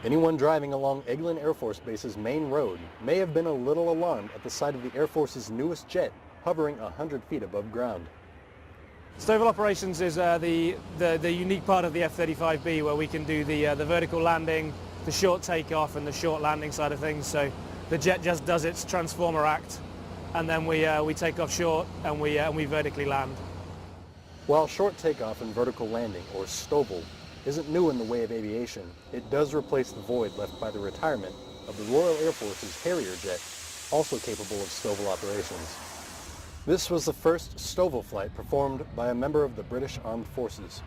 Anyone driving along Eglin Air Force Base's main road may have been a little alarmed at the sight of the Air Force's newest jet hovering 100 feet above ground. STOVL operations is the unique part of the F-35B where we can do the vertical landing, the short takeoff and the short landing side of things. So the jet just does its transformer act and then we take off short and we vertically land. While short takeoff and vertical landing, or STOVL, isn't new in the way of aviation, it does replace the void left by the retirement of the Royal Air Force's Harrier jet, also capable of STOVL operations. This was the first STOVL flight performed by a member of the British Armed Forces.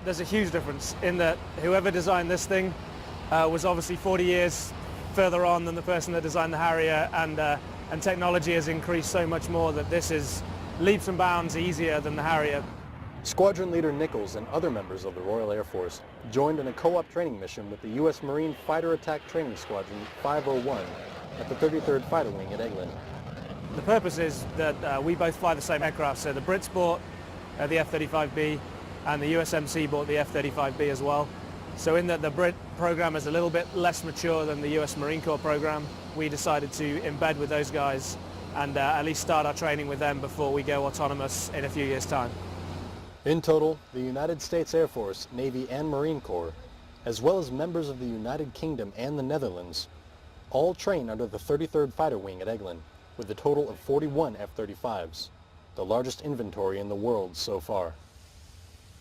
There's a huge difference in that whoever designed this thing was obviously 40 years further on than the person that designed the Harrier, and technology has increased so much more that this is leaps and bounds easier than the Harrier. Squadron Leader Nichols and other members of the Royal Air Force joined in a co-op training mission with the U.S. Marine Fighter Attack Training Squadron 501 at the 33rd Fighter Wing at Eglin. The purpose is that we both fly the same aircraft, so the Brits bought the F-35B and the USMC bought the F-35B as well. So in that the Brit program is a little bit less mature than the US Marine Corps program, we decided to embed with those guys and at least start our training with them before we go autonomous in a few years' time. In total, the United States Air Force, Navy and Marine Corps, as well as members of the United Kingdom and the Netherlands, all train under the 33rd Fighter Wing at Eglin, with a total of 41 F-35s, the largest inventory in the world so far.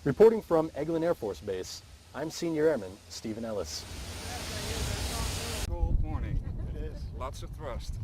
Reporting from Eglin Air Force Base, I'm Senior Airman Stephen Ellis. Cold morning. It is. Lots of thrust.